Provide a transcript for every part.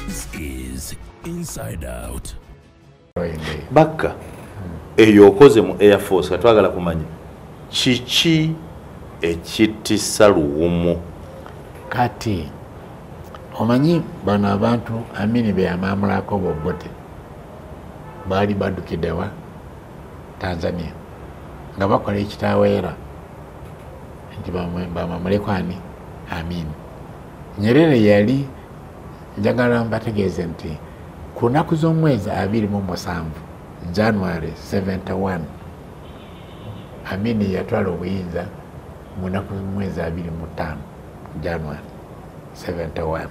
This is Inside Out. Bakka eyo okoze mu Air Force katwagala kumanya kiki ekitisa Luwumu. Kati omanyi bano abantu amini be amamulako bobote bali badukidewa Tanzania nga bakola ekitaweera nti bamamulekani amini. Nyerere yali njagala mbategeeze nti ku nnaku z'omwezi 27 January 71 amini yatwala obuyinza mu nnaku z'omwezi 25 January 71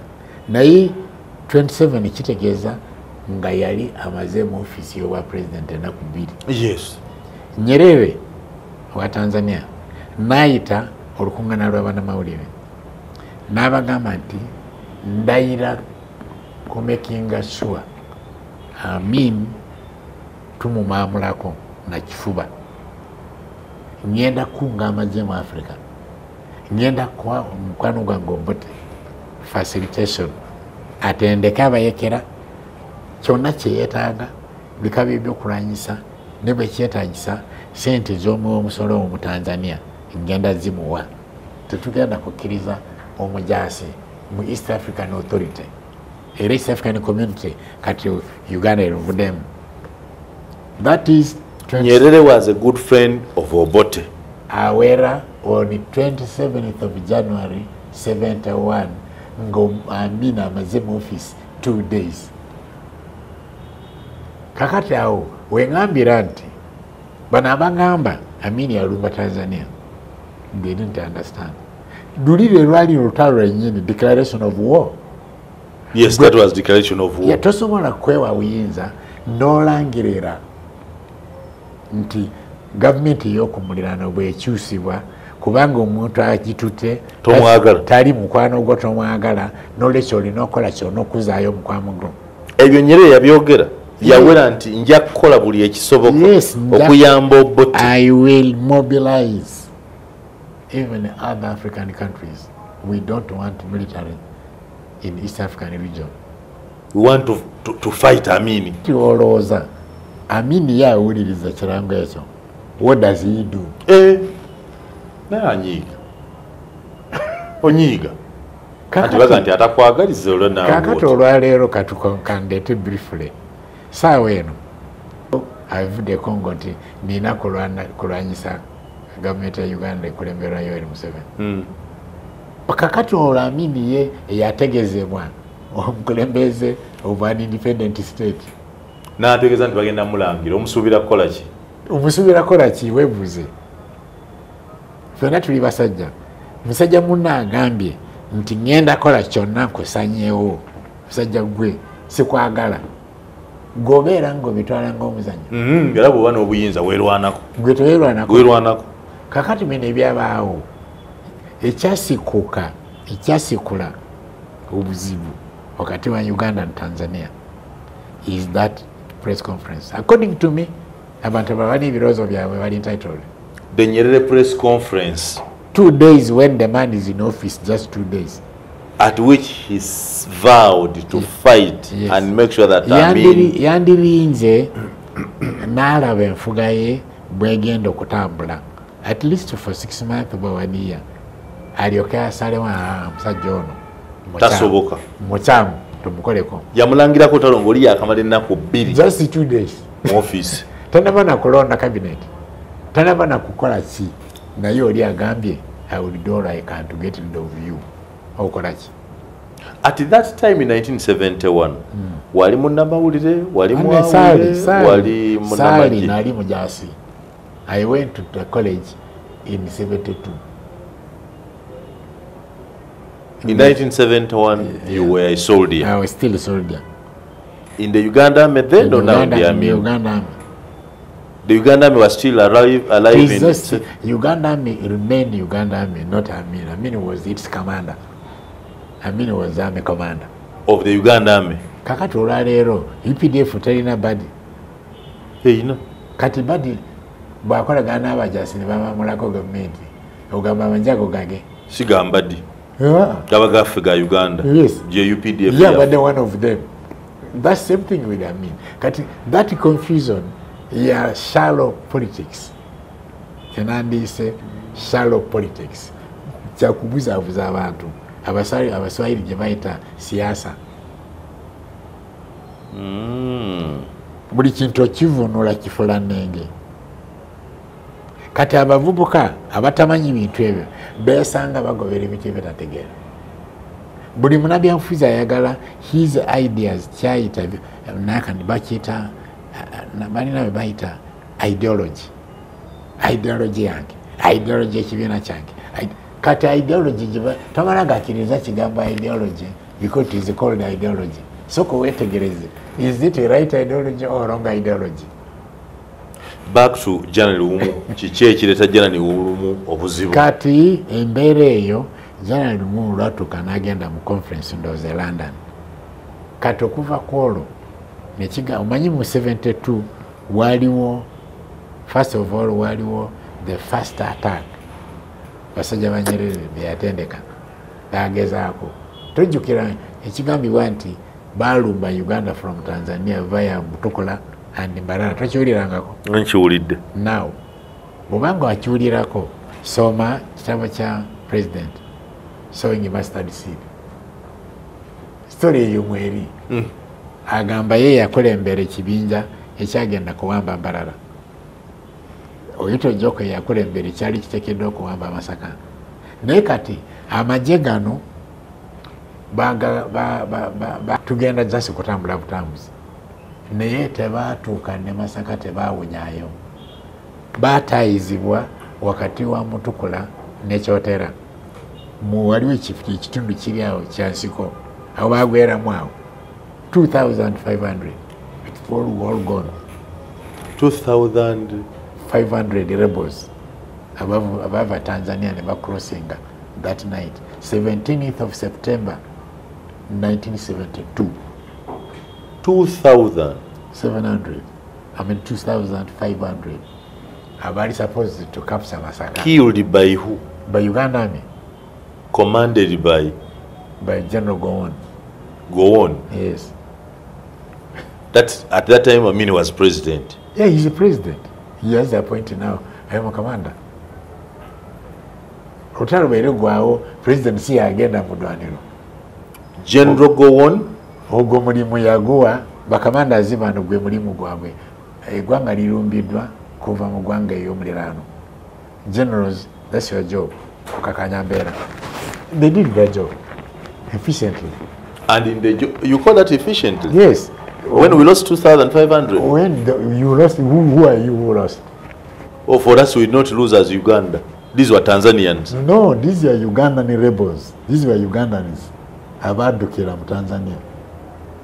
naye 27 kitegeeza nga yali amaze mu ofisi y'obwa president ennaku 2. Yes. Nyerere wa Tanzania n'ayita olukuŋŋaana lw'abannamawulire n'abagamba nti ndayira kumakinga sure Amin tumumamulako na kifuba ngenda kunga amagye mu Africa ngenda kwa omukwano gwange Obote facilitation atendeka abayekera kyonna kyeyetaaga bikabi ebyokulwanyisa ne bwe kyetaagisa sente z'omusolo mu Tanzania ngenda zimuwa. Tetugenda kukkiriza omujaasi mu East African Authority East African Community kati Uganda eruvudemu. That is Nyerere was a good friend of Obote. Awera on the 27th of January 71 ngo Amina amaze office 2 days. Kakati awo wengambira nti bana abagamba Amini yalumba Tanzania. They didn't understand. Dulire lwali lutalo lwennyini declaration of war. Yes, that was declaration of war. Tosobola kwewa buyinza n'olangirira nti gavumenti y'okumulirano bw'ekyusibwa kubanga omuntu agitute tali mukwano gwo tomwagala n'olwekyo olina okukola kyonna okuzaayo omukwano gwo. Ebyo Nyerere yabyogera yawera nti nja kukola buli ekisoboka okuyamba Obote. I will mobilize even other African countries. We don't want military in East African region. We want to fight Amini. Olowooza Amini yawuliriza kirango ekyo. What does he do? Anyiga. Onyiga. Kati baga nti atakwagaliza olwo nawe. Kakati olwaleero katukandeete briefly. Saawa eno avudde Congo nti nina kulwanyisa gavumenti ya Uganda ekulemberwa Yoweri Museveni. Kakati olwo Amini ye yategezebwa omukulembeze of an independent state. N'ategeeza nti bagenda mulangira omusuubira kukola ki? Omusuubira kukola ki weebuuze. Ffenna tuli basajja. Musajja munna agambye nti ngenda kola kyonna nkusanyeewo. Musajja gwe sikwagala. Gobeera ng'obitwala ng'omuzannyo. Era bw'oba n'obuyinza weerwanako. Gwe teweerwanako. Weerwanako. Kakati bino ebyabaawo ekyasikula obuzibu wakati wa Uganda and Tanzania is that press conference. According to me, abantu abali ebirowoozo byabwe bali entitled. The Nyerere press conference. 2 days when the man is in office, just 2 days. At which he vowed to fight and make sure that yandirinze n'alaba enfuga ye bwegenda okutambula at least for 6 months or 1 year. Alyoke asalewo omusajja ono tasoboka mukyamu tumukoleko. Yamulangirako talongo oli yakamala ennaku 2. Just 2 days mu office. Tanaba na kulonda cabinet. Tanaba na kukola ki. Naye oli agambye I will do all I can to get rid of you. Okola ki. At that time in 1971, wali munnamawulire, wali muwawulire, wali munnamagye. Nali mujasi. I went to the college in 72. In 1971, you were a soldier. I was still a soldier. In the Uganda army then or now in the army? Uganda army. The Uganda Army was still alive Uganda Army remained Uganda Army, not Amin. Amin was its commander. Amin was the army commander of the Uganda Army. Kakati olwaleero UPDF terina badi. Kati badi bwakolagana n'abajasi ne bamamulako gavumenti ogamba amanjago gage sigamba ddi gaba gaffe ga Uganda. Yes. Je UPDF. Yeah, but one of them. That's same thing with Amin. Kati that confusion, yeah, shallow politics. Kenandi say shallow politics. Kyakubuzabuza abantu. Abaswahili gye bayita siasa. Buli kintu okivunula kifula nnenge. Kati abavubuka abatamanyi bintu ebyo beesanga bagobera ebintu ebitategeera. Buli munnabyanfuzi ayagala his ideas kyayita nakandi bakiyita balina bye bayita ideology yange, ideology ekibiina kyange. Kati ideology tomala gakkiriza kigambo ideology because it is called ideology. So wetegereze, is it a right ideology or wrong ideology? Back to Janani Lumum. Kiki ekireta Janani Lumum obuzibu? Kati embeera eyo Janani Lumum lwatuuka n'agenda mu conference ndowooza London. Kati okuva kwolwo omanyi mu 72 waliwo first of all waliwo the first attack basajja ba Nyerere beyatendeka bagezaako. Tojjukira ekigambibwa nti balumba Uganda from Tanzania via Butukula and Mbarara. Tokiwulirangako? Nkiwulidde. Now bw'obanga wakiwulirako soma kitabo kya president Sowing Mustard Seed. Story eyo mweri agamba ye yakulembera ekibinja ekyagenda kuwamba Mbarara. Oyito Joko yakulembera ekyali kiteekeddwa okuwamba Masaka. Naye kati amagye gano tugenda just kutambula butambuzi. Naye tebaatuuka ne Masaka tebaawunyaayo. Baataayizibwa wakati wa Mutukula ne Kyotera. Waliwo ekitundu kiri awo kya nsiko. Awo baagweramu awo 2,500. It's all gone. 2,500 rebels above Tanzania never crossing that night. 17th of September 1972. 2,700. 2,500. Abali supposed to capture Masaka. Killed by who? By Uganda Army. Commanded by General Gowon. Gowon? Yes. At that time Amin was president. Yeah, he's the president. He has the appointed now. I am a commander. Otaro Beregwao, presidency agenda mudwaniro. General Gowon? Ogwo mulimu yaguwa, bakamanda azimano gwe mulimu gwabwe. Egwanga lirumbiddwa kuva mu ggwanga ery'omuliraano. Generals, that's your job. Kukakanya mbeera. They did their job efficiently. And in the you call that efficiently? Yes. When we lost 2,500? When you lost, who are you who lost? Oh, for us we not lose as Uganda. These were Tanzanians. No, these are Ugandan rebels. These were Ugandans. Abaddukira mu Tanzania.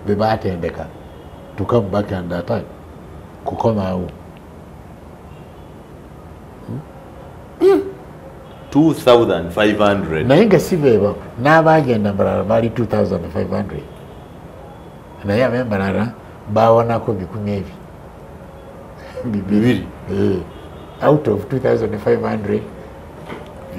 Bebaatendeka to come back and attack. Kukomaawo. 2,500. Naye nga si beebo n'abaagenda Mbarara baali 2,500. Naye ab'Embarara baawonako 1,000 bibiri. Out of 2,500,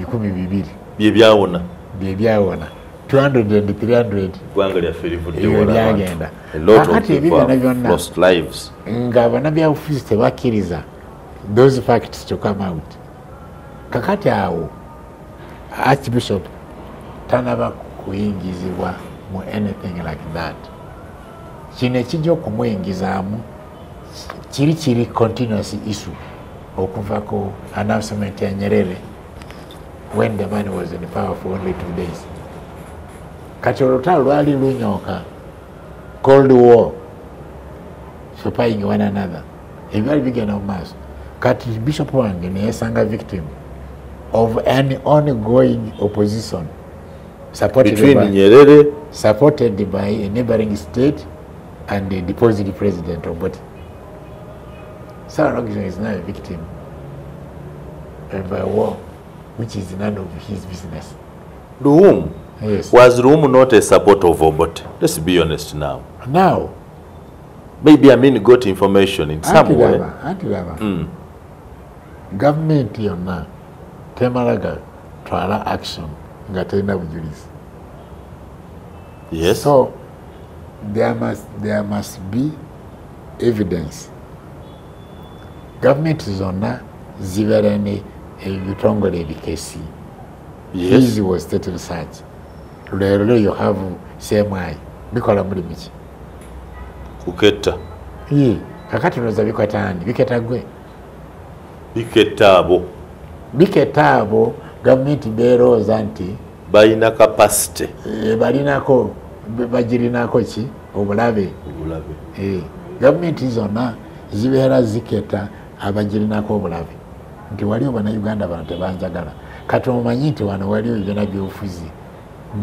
2,000 bye byawona. 200 and 300 gwanga lyaffe livudde byagenda. A lot of people have lost lives. Nga bannabyabufuzi tebakkiriza those facts to come out. Kakati awo Archbishop tanaba kuyingizibwa mu anything like that. Kino ekijja okumuyingizaamu kiri continuous issue okuva ku announcement ya Nyerere when the man was in power for only 2 days. Kati olutalo lwali lunyooka, Cold War, supplying one another. Ebyali bigenda mu maaso. Kati Bishop wange neyeesanga victim of an ongoing opposition supported by a neighboring state and the deposed president of what. Sarah Robinson is now a victim of a war, which is none of his business. Lumum? Yes. Was Lumum not a supporter of Obote? Let's be honest now. Now, maybe got information in some way. Government yonna temalaga twala action nga terina bujulizi. Yes. So there must be evidence. Government zonna ziberene ebitongole ebikesi. Yes. Easy was state research. Lero you have CMI. Bikola muri miki. Kuketa. Kakati noza bikwatani. Biketa gwe. Biketa abo. Government beroza nti balina capacity. Balinako bagirinako ki obulabe. Government zonna zibeera ziketa abagirinako obulabe. Nti waliwo bannayuganda bano tebanjagala. Kati omanyi nti wano waliwo ebyona byobufuzi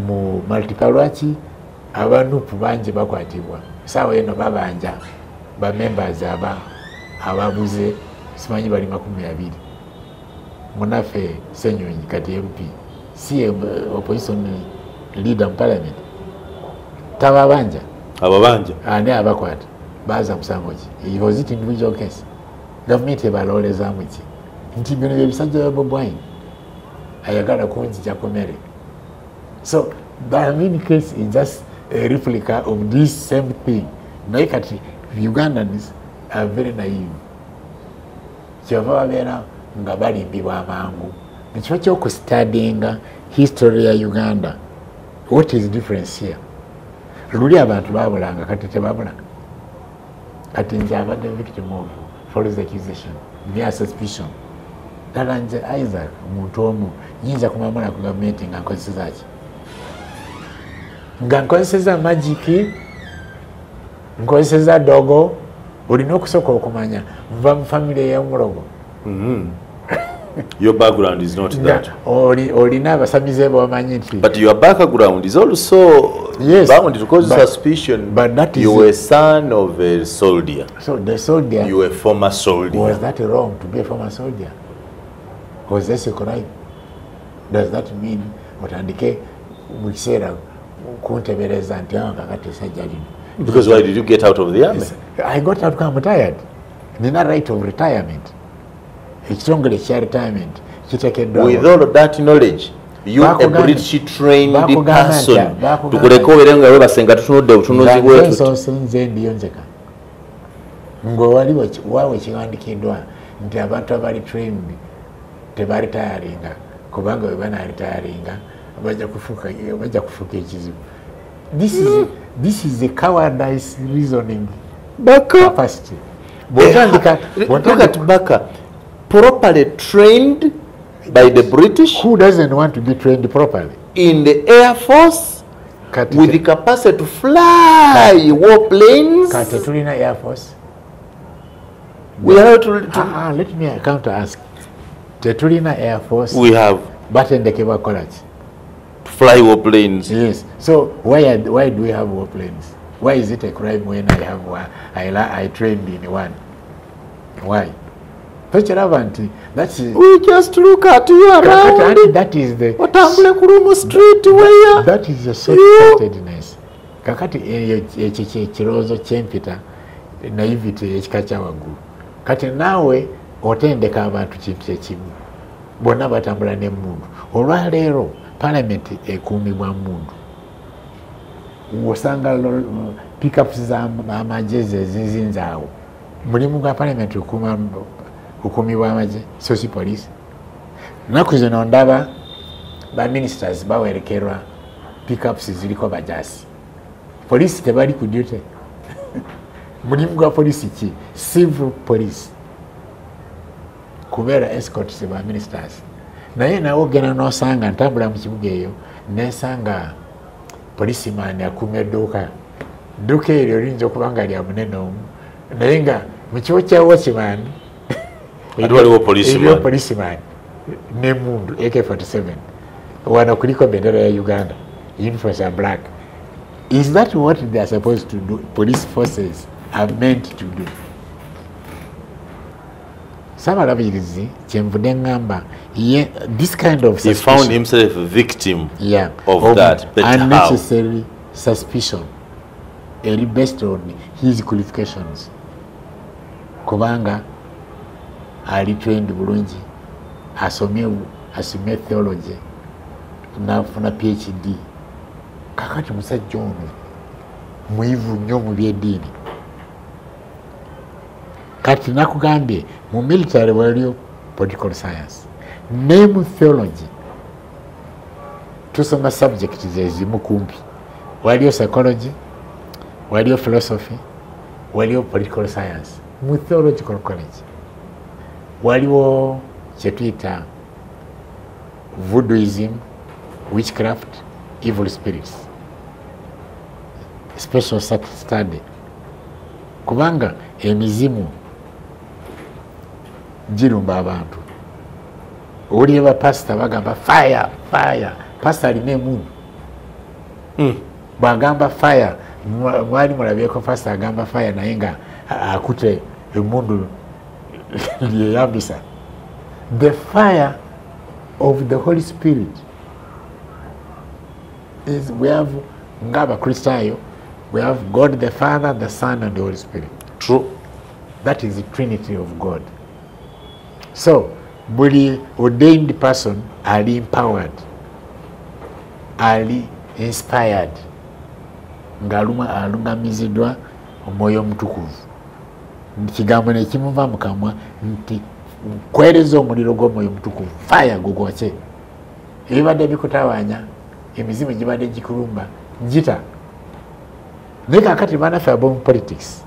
mu multiple lwaki abanupu bangi bakwatibwa. Saawa eno babanja bamembers ababuze simanyi bali 20. Munafe Senyonyi kati MP si opposition leader in parliament. Tababanja ane abakwata baza musango ki. Was it individual case? Government ebaloleza muki nti bino ebisajja bya Bob Wine ayagala kunzija komere. So the main case is just a replica of this same thing. Naye kati Ugandans are very naive. Kyova babeera nga balimbibwa amangu. Nekiba ky'okustudyinga history ya Uganda. What is the difference here? Luli abantu babulanga kati tebabula. Kati nze abadde victim of false accusation, mere suspicion. Dala nze Isaac omuntu omu nyinza kumamula ku gavumenti nga nkozeseza ki? Nga nkozeseza magiki, nkozeseza dogo, olina okusooka okumanya nva mu family y'omulogo. Your background is not that. Olina abasamize b'omanyi nti. But your background is also bound to cause suspicion. But that is you were son of a soldier. So the soldier. You were a former soldier. Was that wrong to be a former soldier? Was this a crime? Does that mean otandike mu kiseera kuntebereza nti kakati sajja lino? Because why did you get out of the army? I got out because I'm retired. Nina right of retirement. Ekitongole kya retirement kitekeddwa. With all of that knowledge, you a British trained person tukuleka obeere nga webasenga tutunudde obutunuzi bwetu. Ensonso nze ndiyo nzeka. Ng'owaliwo waawe kiwandikiddwa nti abantu abali trained tebaritayaringa kubanga bwe banaritayaringa bajja kufuuka ekizibu. This is a cowardice reasoning capacity. Look at Baka. Properly trained by the British. Who doesn't want to be trained properly? In the Air Force, with the capacity to fly warplanes. Katetulina Air Force. We have to let me counter ask. Tetulina Air Force. We have. Batendeke bakola ki? Fly warplanes. Yes. So why do we have warplanes? Why is it a crime when I have one? I trained in one. Why? That's we just look at you around. That is the street where that is the short-sightedness. Kakati ekirowoozo kyempita naivety ekika kya waggulu. Kati naawe otendeka abantu kintu ekimu. Bonna batambula n'emmundu. Olwaleero parliament ekuumibwa mmundu. Osanga pickups z'amagye zizinze awo. Mulimu gwa parliament okuumibwa amagye, so si police. Nnaku zino ndaba ba ministers bawerekerwa pickups ziriko bajasi. Police tebali ku duty. Mulimu gwa police ki? Civil police. Kubeera escorts ba ministers. Naye nawe ogenda n'osanga ntambula mu kibuga eyo nesanga policeman akuuma edduuka. Edduuka eryo liyinza okuba nga lya munene omu. Naye nga mu kiwo kya watchman waliwo policeman n'emmundu AK-47. Wano kuliko bendera ya Uganda. Uniforms are black. Is that what they are supposed to do? Police forces are meant to do. Sabalabirizi kyenvudde ngamba this kind of he found himself a victim of that unnecessary suspicion based on his qualifications kubanga ali trained bulungi asomye theology nafuna PhD kakati musajja ono muyivu nnyo mu byeddiini kati nakugambye mu military waliyo political science ne mu theology tusoma subject zezimu kumpi waliyo psychology waliyo philosophy waliyo political science mu theological college waliwo kyetuyita voodooism witchcraft evil spirits special study kubanga emizimu girumba abantu owulire bapasita bagamba fire fire pasita alina emundu bwagamba fire mwali mulabyeko pasita agamba fire naye nga akute emundu lyeyambisa the fire of the Holy Spirit is we have ngaba Kristayo we have God the Father, the Son and the Holy Spirit. True. That is the Trinity of God. So buli ordained person ali empowered, ali inspired, alungamizidwa omwoyo omutukuvu. Kigambo nekimuva mu kamwa nti kwereza omuliro gw'omwoyo omutukuvu fire gugwoke ebibadde bikutawanya emizimu gibadde gikulumba gita naye kakati banaffe ab'omu politics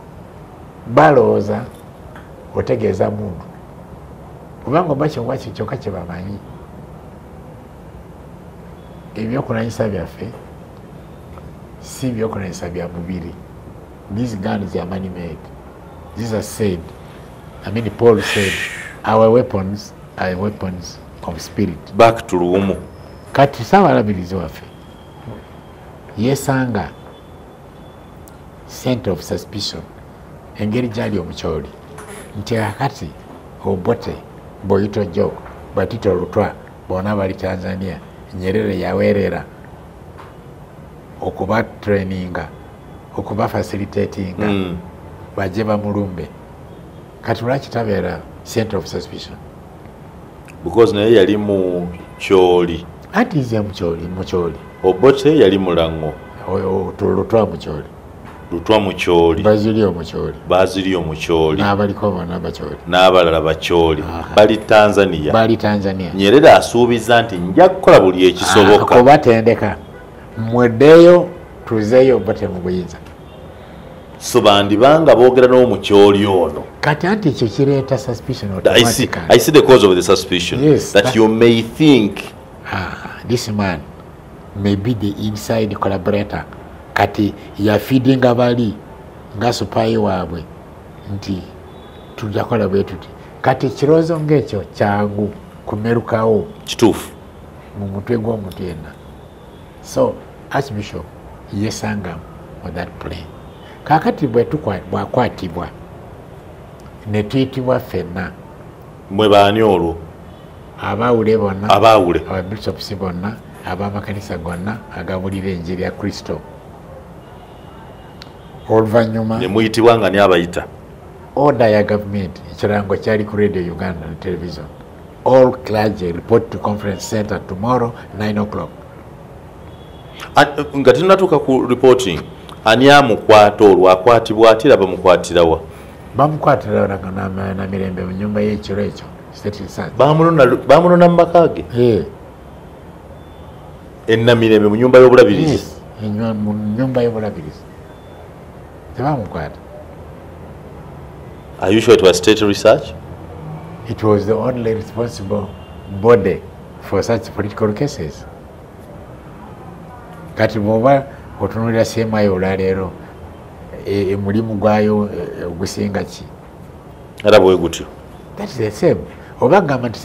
balowooza otegeeza mundu kubanga oba kyongwa kyokka kye bamanyi ebyokulanyisa byaffe si byokulanyisa bya mubiri. These guns are money made. These are said, Paul said our weapons are weapons of spirit. Back to Luumu. Kati sabalabirizi waffe yesanga center of suspicion engeri gyali omukyoli nti akati obote boyito jo batito lutwa bona bali Tanzania Nyerere yawerera okuba traininga okuba facilitatinga baje bamulumbe kati lwaki tabeera center of suspicion because naye yali mu kyoli ati ze mukyoli obote yali mulango lutwa mukyoli lutwa mukyoli baziri omukyoli n'abalala bakyoli bali Tanzania Nyerere asuubiza nti nja kukola buli ekisoboka kubatendeka mweddeyo tuzeeyo bote mu buyinza so bandibanga boogera n'omukyoli ono kati anti ekyo kireeta suspicion I see the cause of the suspicion that you may think this man may be the inside collaborator kati ya feeding abali nga supayi waabwe nti tujakola bwe tuti kati kirozo ngekyo kyangu kumerukawo kituufu mu mutwe gw'omuntu yenna. So Archbishop yesanga on that plane kakati bwakwatibwa ne tuyitibwa ffenna mwe baani olwo abaawule bonna ababishopusi bonna ab'amakanisa gonna agabulira enjiri ya Kristo oluvannyuma ne muyitibwa nga ni abayita order ya government ekirango kyali ku Radio Uganda na television all clergy report to conference center tomorrow 9 o'clock. Nga tunatuuka ku reporting ani amukwata olwo akwatibwa ati laba mukwatirawa bamukwatira na mirembe mu nyumba y'ekiro ekyo bamulona mu maka ge ennamirembe mu nyumba y'obulabirizi mu nyumba y'obulabirizi tebamukwata. Are you sure it was state research? It was the only responsible body for such political cases. Kati bwoba otunulira semayo olwaleero mulimu gwayo ogusinga ki era bwe gutyo. That is the same. Oba gamba nti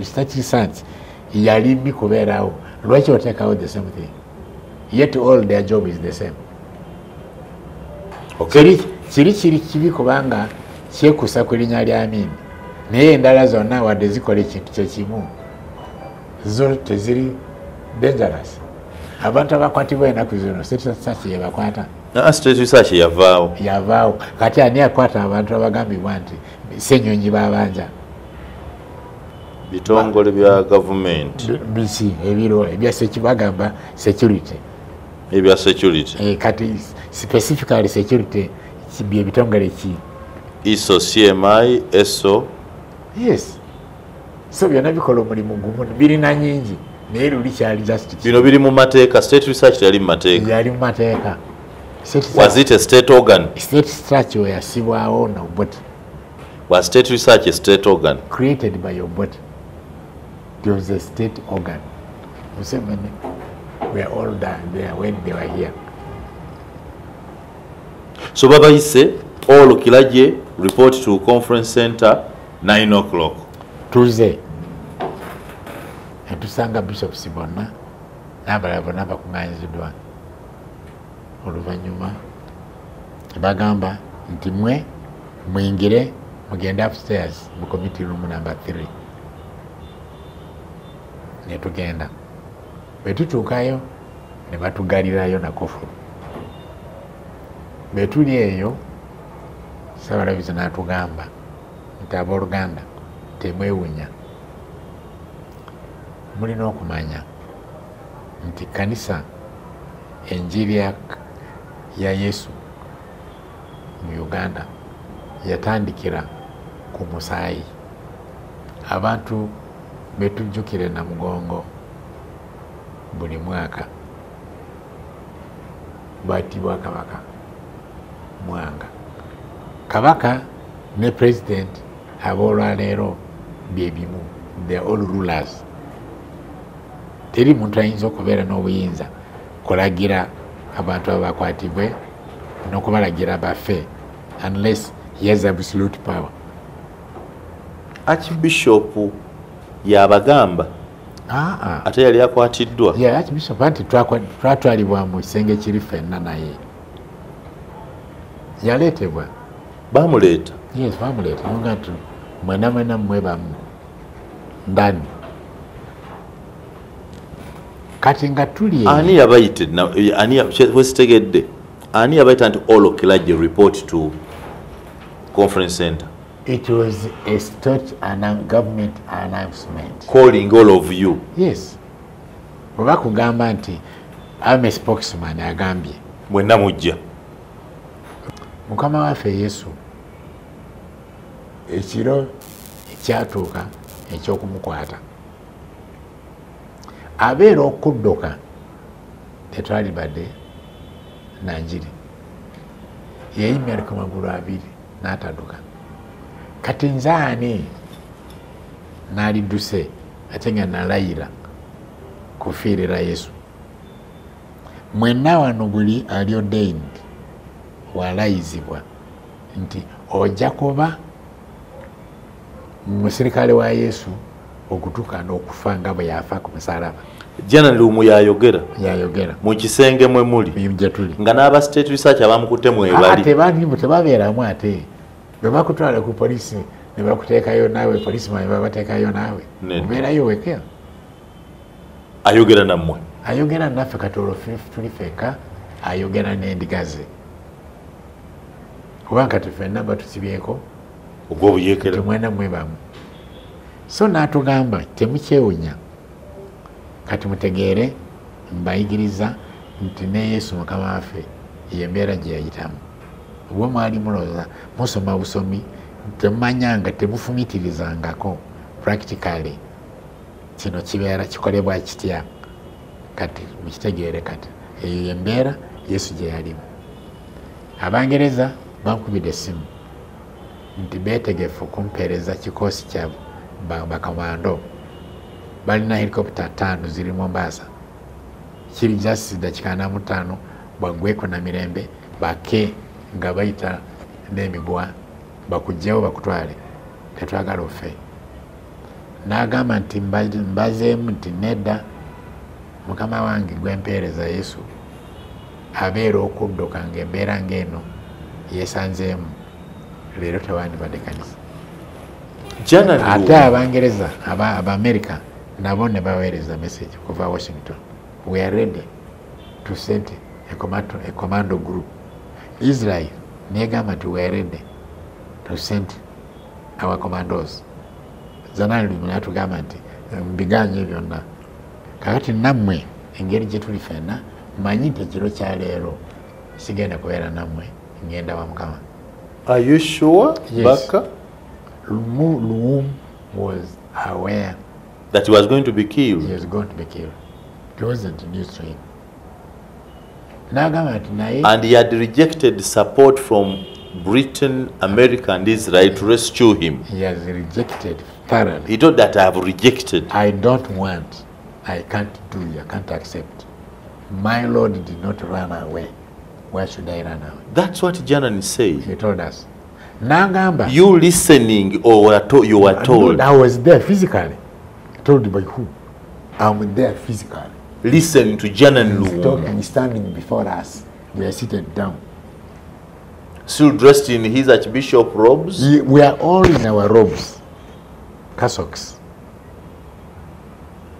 state research yali mbi kubeerawo lwaki oteekawo the same thing yet all their job is the same. Okay. Kiri kibi kubanga kyekusa ku linnya lya Amin naye endala zonna wadde zikola ekintu kyekimu zo teziri dangerous. Abantu abakwatibwa enaku zino state research yebakwata. State research yavaawo kati ani akwata abantu abagambibwa nti Ssenyonyi babanja bitongole bya government bisi ebiro ebya sekibagamba security ebya security kati specifically security kibye bitongole ki ISO CMI ESO. Yes, so byonna bikola omulimu gumu birina nyingi naye luli kyali just bino biri mu mateeka. State research yali mu mateeka. Was it a state organ? State structure yasibwawo no but was state research a state organ created by your body? There was a state organ. You see, we are all there when they were here. So Baba Isse, all Kilaje report to conference center 9 o'clock. Tuesday. And to Sanga Bishop Sibona, Nabalabona Bakunganzidwa. Oluvanyuma bagamba nti mwingire mugenda upstairs mu committee room number 3. Ne tugenda. Betutuukayo ne batugalirayo na kofu. Betuli eyo Ssaabalabizi n'atugamba nti abooluganda temwewunya. Mulina okumanya nti kanisa enjiri ya Yesu mu Uganda yatandikira ku musaayi. Abantu betujjukire na mugongo buli mwaka battibwa kabaka Mwanga. Kabaka ne president aboolwaleero bye bimu. They are all rulers. Teri muntu ayinza okubeera n'obuyinza kulagira abantu abakwatibwe n'okubalagira bafe unless he has absolute power. Archbishop yabagamba ate yali akwatiddwa. Archbishop anti twatwalibwa mu kisenge kiri ffenna naye yaleetebwa. Bamuleeta? Yes, bamuleeta nga nti mwena mwebamu ndani. Kati nga tuli ani yabayite ani wesitegedde ani yabayita nti all Kilaje report to conference center? It was a state and government announcement calling all of you. Yes, oba kugamba nti I'm a spokesman agambye mwenna mujja. Mukama waffe Yesu ekiro ekyatuuka ekyokumukwata abeera okudduka tetwali badde nanjiri yeyimya ku magulu abiri n'atadduka. Kati nze ani n'alidduse ate nga nalayira kufiirira Yesu. Mwenna wano buli ali ordained walayizibwa nti ojja kuba musirikale wa Yesu okutuuka n'okufa nga bwe yafa ku musalaba. Janani Lumum yayogera mu kisenge mwe muli nga n'aba state research abamukutte mwebali tebabeeramu ate bwe bakutwala ku polisi ne bakuteekayo naawe polisi manyi babateekayo naawe obeerayo wekera. Ayogera nammwe? Ayogera naffe kati olwo tuli feka ayogera n'endiga ze kubanga kati ffenna batusibyeko ogw'obuyeekera temwena mwebamu. So n'atugamba temukyewunya kati mutegeere mbayigiriza nti ne Yesu Mukama waffe y'embeera gye yayitamu. Bwe mwali mulowooza musoma busomi temumanyanga temufumitirizangako practically kino kibeera kikolebwa kitya. Kati mukitegeere kati eyo y'embeera Yesu gye yalimu. Abangereza bankubidde essimu nti beetegefu kumpeereza kikoosi kyabwe bakamando balina helikopita 5 ziri Mombasa kiri just dakika 45 bagweko na mirembe bake nga bayita n'emigwa bakujjawo bakutwale tetwagala ofe. N'agamba nti mbazeemu nti nedda Mukama wange gwempeereza Yesu abeera okudduka ng'embeera ng'eno yeesanzeemu leero tewandibadde kanisa. ate abangereza America nabo ne baweereza message kuva Washington. We are ready to send a commando group. Israel negamba nti we are ready to send our commandos. Janani Lumum natugamba nti mbiganye byonna kakati nammwe engeri gye tuli ffenna manyi nti ekiro kya leero sigenda kubeera nammwe ngenda wa Mukama. Are you sure? Yes. Baka? Lumum was aware that he was going to be killed. He was going to be killed. It wasn't news to him. And he had rejected support from Britain, America, and Israel to rescue him. He has rejected thoroughly. He told that I have rejected. I don't want, I can't do, I can't accept. My Lord did not run away. Why should I run away? That's what Janani said. He told us. Nagamba. You listening or you were told? No, I was there physically. Told by who? I'm there physically. Listening to Janani Lumum. He's standing before us. We are seated down. Still dressed in his Archbishop robes? We are all in our robes. Cassocks.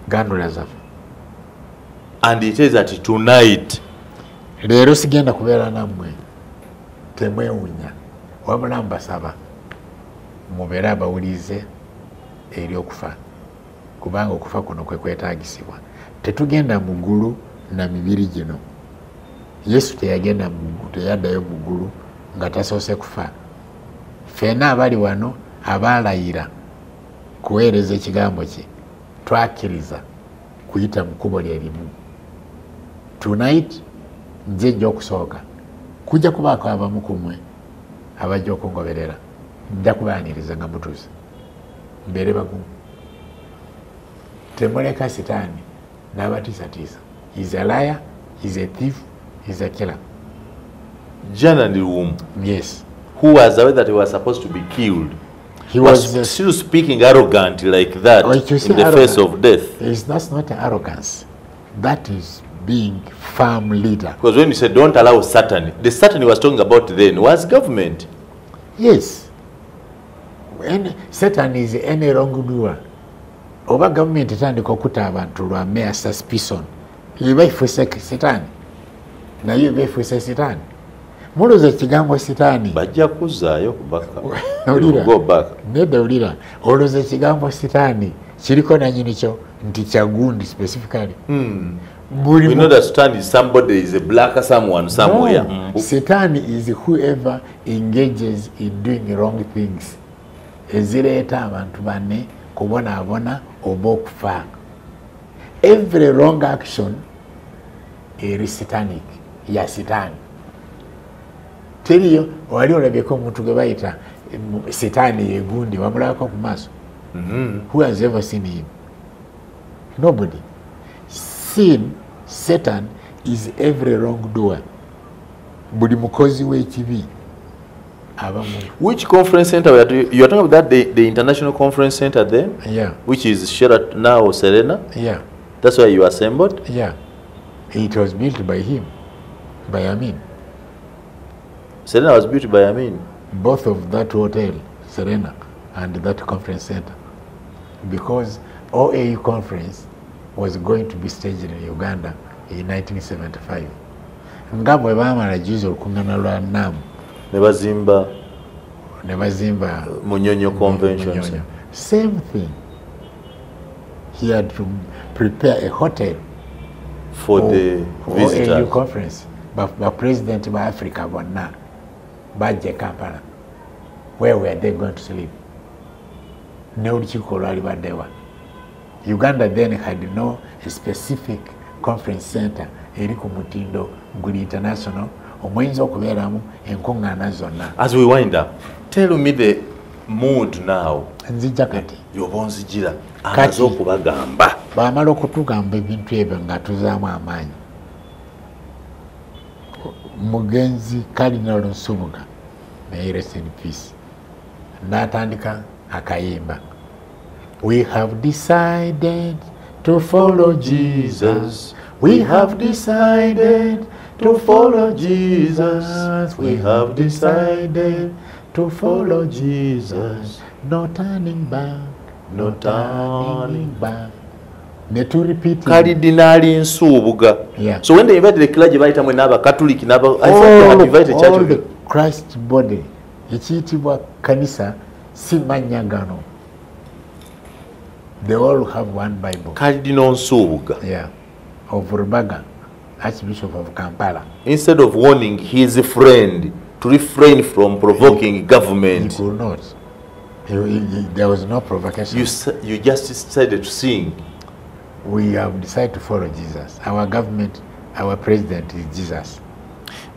Gandulas. And he says that tonight, leero sigenda kubeera nammwe temwewunya wabula mbasaba mubeere abawulize eri okufa kubanga okufa kuno kwe kwetaagisibwa. Tetugenda mu ggulu na mibiri gino. Yesu teyagenda teyaddayo mu ggulu nga tasoose kufa. Ffenna abali wano abaalayira kuweereza ekigambo kye twakkiriza kuyita mu kkubo lye limu. Tonight nze nja okusooka kujja kubaako abamu ku mmwe abajja okungoberera nja kubaaniriza nga mutuuze mbeere bagumu. Temuleka sitaani n'abatiisatiisa. He's a liar, he's a thief, he's a killer. Janani Lumum, yes, who was aware that he was supposed to be killed, he was still speaking arrogantly like that in the face of death. That's not arrogance. That is being firm leader. Because when you said don't allow Satan, the Satan he was talking about then was government. Yes. When Satan is any wrongdoer, oba government etandika okuta abantu lwa mere suspicion, yeba ifuuse Satan. Na yeba ifuuse Satan. Mulooza ekigambo Sitaani bajja kuzaayo kubaka. Go back. Nedda ulira. Olooza ekigambo Sitaani kiriko nannyini kyo nti kya gundi specifically. We know that Satan is somebody, is a black someone somewhere. No. Satan is whoever engages in doing wrong things. Ezireeta abantu banne kubonaabona oba okufa. Every wrong action is satanic. Ya Satan. Teriyo wali olabyeko omuntu gwe bayita Sitaani yegundi wamulabako ku maaso. Who has ever seen him? Nobody. Sin, Satan is every wrongdoer. Buli mukozi w'ekibi. Which conference center you are talking about? That the international conference center there? Yeah. Which is Sheraton now or Serena? Yeah. That's where you assembled? Yeah. It was built by him, by Amin. Serena was built by Amin. Both of that hotel, Serena, and that conference center. Because OAU conference was going to be staged in Uganda in 1975. Nga bwe baamala juzi olukuŋŋaana lwa NAM ne bazimba Munyonyo Convention Center. Same thing. He had to prepare a hotel for the visitors. OAU conference. But President of Africa bonna bajja Kampala. Where were they going to sleep? Ne olukiiko lwali baddewa. Uganda then had no specific conference center eri ku mutindo guli international omuyinza okubeeramu enkuŋŋaana zonna. As we wind up, tell me the mood now. Nzijja kati yoba onzijira amaze okubagamba baamala okutugamba ebintu ebyo nga tuzaamu amaanyi. Mugenzi Cardinal Nsubuga, may rest in peace, n'atandika akayimba. We have decided to follow Jesus. We have decided to follow Jesus. We have decided to follow Jesus. no turning back, no turning back. Ne to repeat Cardinali Nsubuga. Yeah. So when they invited the clergy, I thought they had invited church of the Christ body. Ichitibwa kanisa si manyagano. They all have one Bible. Cardinal Nsubuga. Yeah. Of Rubaga, Archbishop of Kampala. Instead of warning his friend to refrain from provoking government. He could not. There was no provocation. You just decided to sing. We have decided to follow Jesus. Our government, our president is Jesus.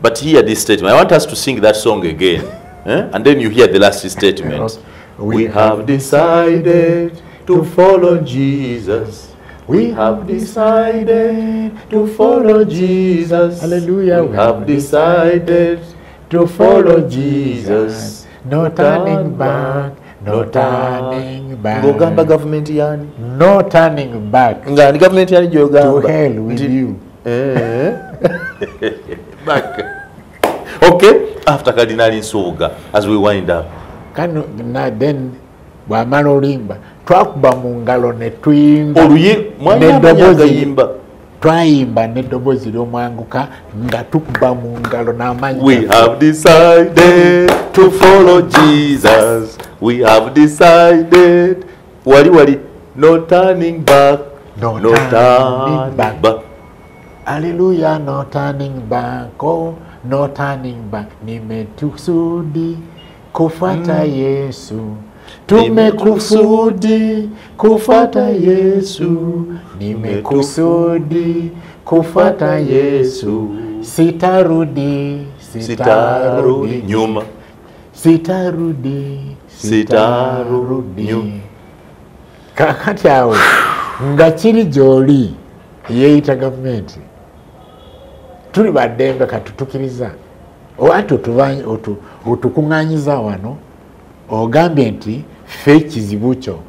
But hear this statement. I want us to sing that song again. And then you hear the last statement. We have decided to follow Jesus. We have decided to follow Jesus. Hallelujah. We have decided to follow Jesus. No turning back. No turning back. Gogamba government yani. No turning back. Ngani government yani To jogamba. hell with you. Back. Okay. After Cardinal Nsubuga, as we wind up. Then bwamala olimba twakuba mu ngalo ne tuyimba. Oluye mwana yimba. Twayimba n'eddoboozi ly'omwanguka nga tukuba mu ngalo n'amanyi. We have decided to follow Jesus. We have decided. Wali. No turning back. No turning back. Hallelujah. No turning back. Oh, no turning back. Nimekusudi kufuata Yesu. Tumekusudi kufuata Yesu. Nimekusudi kufuata Yesu. Sitarudi nyuma. Sitarudi nyuma. Kakati awe nga kiri gy'oli yeeyita gavumenti tuli baddembe katutukiriza owati otukuŋŋaanyiza wano ogambye nti ffe ekizibu kyo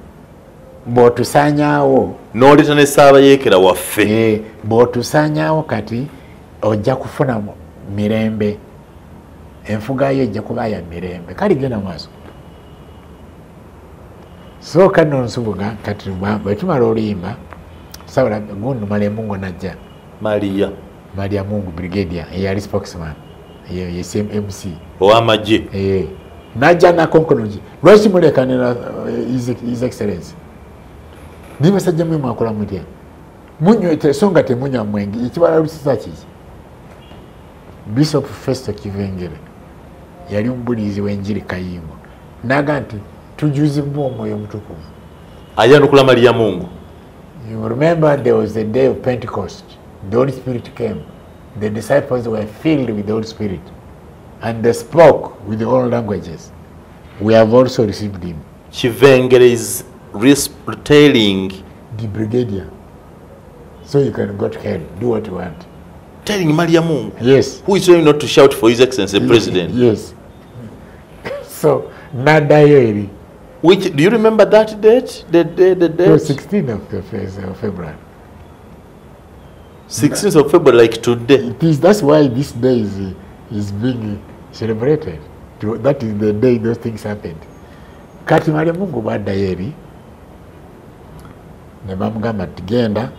bw'otusaanyaawo n'oleeta ne ssaabayeekera waffe bw'otusaanyaawo kati ojja kufuna mirembe enfuga yo ejja kuba ya mirembe kale genda maaso so kano Nsubuga kati bwe tumala oluyimba sabula gundi Maliamungu najja Maliamungu brigadier eyali spokesman ye MC ow'amagye najja nakonkonoki lwaki mulekanira his excellency ni basajja mwe mwakola mutya munywa songa temunywa mwenge ekibala lusisa kiki Bishop Festo Kivengere yali omubulizi w'enjiri Kayingo naga nti tujuzibwa omwoyo mutukuvu ayanukula Maliamungu. You remember there was a day of Pentecost. The Holy Spirit came. The disciples were filled with the Holy Spirit. And they spoke with all languages. We have also received him. Kivengere is retailing the brigadier. So you can go to hell, do what you want. Telling Maliamungu? Yes. Who is telling not to shout for His Excellency the President? Yes. So, Nadayeri. Which, do you remember that date? The date? No, 16th of February. 16th of February, like today. It is, that's why this day is being celebrated. That is the day those things happened. Kati Maliamungu badayeri ne bamugamba tugenda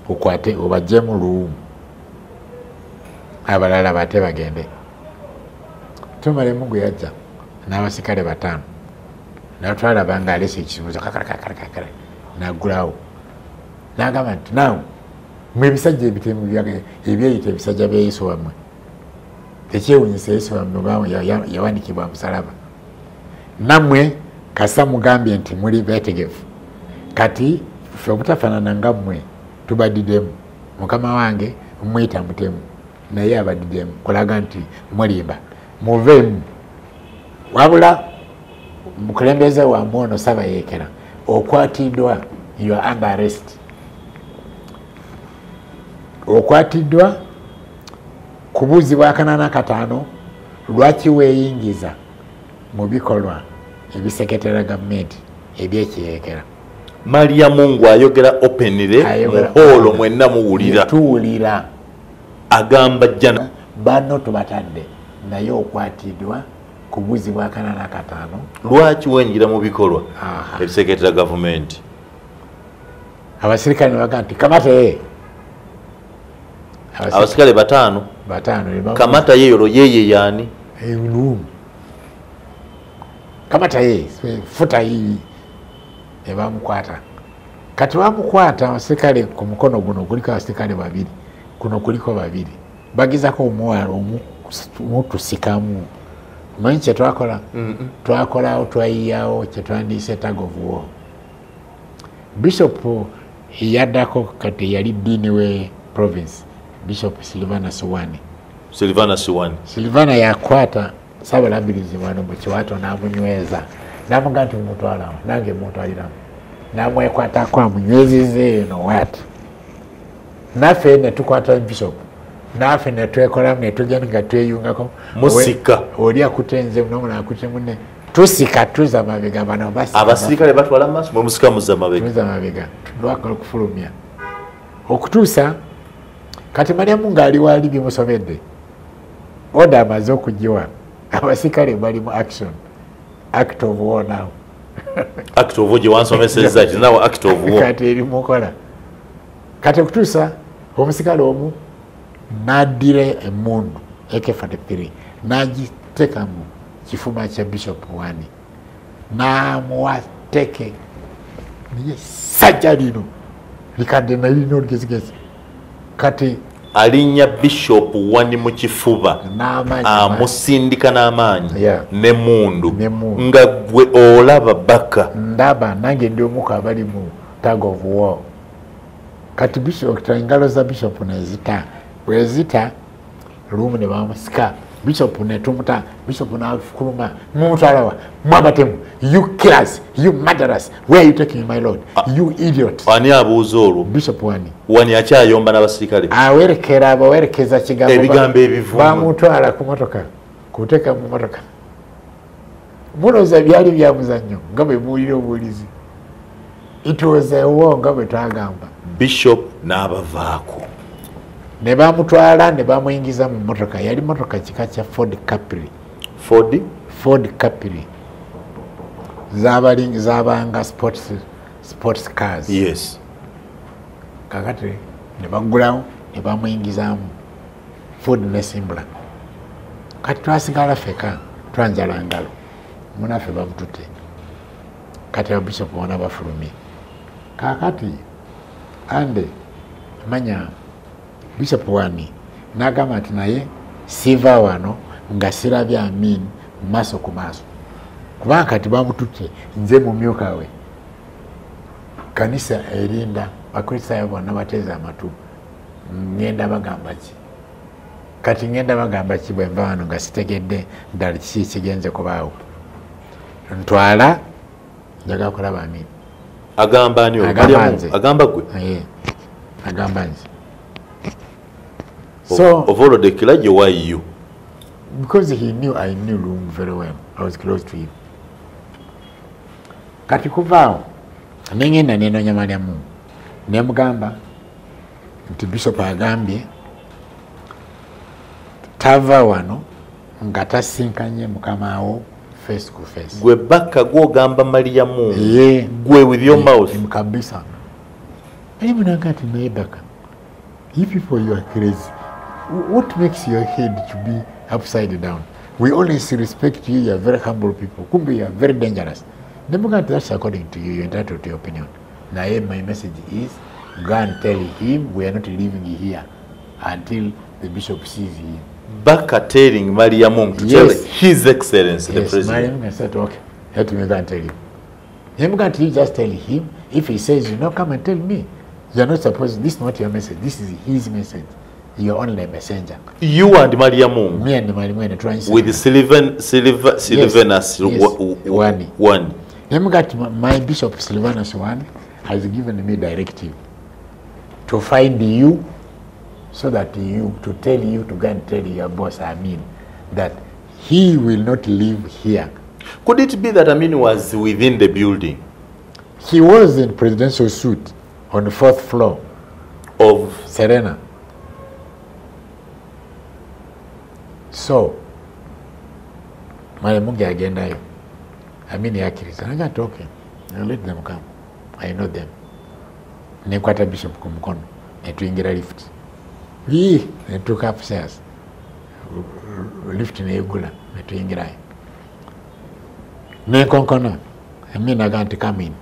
okwate obajjemu Luumu abalala bate bagende. Maliamungu yajja n'abasikale 5 n'atwala banga alese ekibuzo kakakakakakaka n'aggulawo n'agamba nti naawe mwe ebisajja ebitemu ebyeyita ebisajja bya Yesu wammwe tekyewunyisa Yesu wammwe yawanikibwa musalaba nammwe kasa mugambye nti muli beetegefu kati ffe obutafaanana nga mmwe tubadiddemu mukama wange mmuyita mutemu naye abadiddemu kulaga nti mulimba muveemu wabula mukulembeze wammwe ono Ssabayeekera okwatiddwa you are under arrest okwatiddwa kubuuzibwa 45 lwaki weeyingiza mu bikolwa ebiseketera gavumenti ebyekiyeekera. Maliamungu ayogera openly muholo mwenna muwulira tuwulira agamba jjana bano tubatadde naye okwatiddwa kubuzibwa kanana katano. Lwaki wenjira mu bikolwa ebiseketera gavumenti? Abasirikale baganti kamate. Abasirikale batano. Kamata yeyo yeye yani. Lumum. Kamata ye futa hii ebamukwata. Kati bamukwata abasirikale ku mukono guno kuliko abasirikale babiri. Kuno kuliko babiri. Bagizako omwalo omutusikamu. Manyi kye twakola? Twakola twayiyawo kye twandiyise tag of war. Bishop yaddako kati yali ddiini we province. Bishop Silvana Suwani. Silvana yakwata Ssabalabirizi wano mu Kiwato n'amunyweza. N'amuga nti mutwalawo, nange mutwaliramu. N'amwekwatako amunywezize eno wati. Naffe ne tukwata Bishop. Naffe ne twekolamu ne tugenda nga tweyungako. Musika. Oli akutenze n'omulala akute munne. Tusika tuza mabega bano basi. Abasirikale batwala maaso mwe musika muza mabega. Tuza mabega. Lwakala okufulumya. Okutuusa kati Mariamu ng'ali wali bimusobedde. Oda amaze okugiwa. Abasirikale bali mu action. Act of war now. Act of war gyewansomesezza kiti now act of war. Kati eri mukola. Kati okutuusa omusikale omu n'addira emmundu AK-43 n'agiteeka mu kifuba kya Bishop Wani n'amuwa teke niye sajja lino likadde nalina olugezigezi kati alinnya Bishop Wani mu kifuba amusindika n'amaanyi n'emmundu nga gwe olaba baka ndaba nange ndi omuku abali mu tag of war. Kati Bishop engalo za Bishop nezita bwezita lumu ne bamusika Bishop ne tumuta Bishop n'afuluma mumutwalawa mwabatemu you killers you murderers where are you taking my lord you idiot. Ani abuuza olwo Bishop Wani akyayomba n'abasirikale awerekera abawerekeza kigambo ebigambo ebivumu bamutwala ku motoka kuteeka mu motoka muloza byali bya muzannyo nga bwe muwulira obuwulizi. It was a war nga bwe twagamba. Bishop n'abavaako ne bamutwala ne bamuyingiza mu motoka. Yali motoka kika kya Ford Capri. Ford Capri zabanga sports cars. Yes. Kakati ne bagulawo ne bamuyingizamu Ford ne Simbla. Kati twasigala feka twanjala ngalo munaffe bamutute. Kati Bishop wana bafulumye. Kakati ande manya Bishop Wani n'agamba nti naye siva wano nga sirabye Amin maaso ku maaso kubanga kati bamutute nze mumyuka we kanisa erinda bakristaayo bonna bateeza amatu ngenda bagamba ki kati ngenda bagamba ki bwe nva wano nga sitegedde ddala kiki kigenze kubaawo ntwala njagala kulaba Amin. Agamba ani agamba gwe agamba nze. So Ovolodekila gye why you? Because he knew I knew Lumum very well. I was close to him. Kati kuvaawo nengenda nenonya Mariamu nemugamba nti Bishop agambye tava wano nga tasinkanye mukamawo face to face. Gwe baka gwogamba Mariamu gwe with your mouth kabisa. Even agati naye baka. You people, you are crazy. What makes your head to be upside down? We always respect you. You are very humble people. Kumbe, you are very dangerous. That's according to you. You're entitled to your opinion. Now, my message is, go and tell him we are not leaving here until the Bishop sees him. Baka telling Mariamu to tell His Excellency the President. Mariamu said, okay, let me go and tell him. You just tell him. If he says, come and tell me. You are not supposed, this is not your message. This is his message. You are only a messenger. You and Mariamu. Me and Mariamu and trying with Sylvanus one. My Bishop Sylvanus one has given me directive to find you so that to tell you to go and tell your boss Amin that he will not live here. Could it be that Amin was within the building? He was in presidential suite on the 4th floor of Serena. So Mali mungi agendayo. Amini yakiriza. I got okay. I'll let them come. I know them. Nekwata bishop ku mukono. Netuingira lift. Netuka upstairs. Lift neegula. Netuingira. Nekonkono. Amini aganti come in.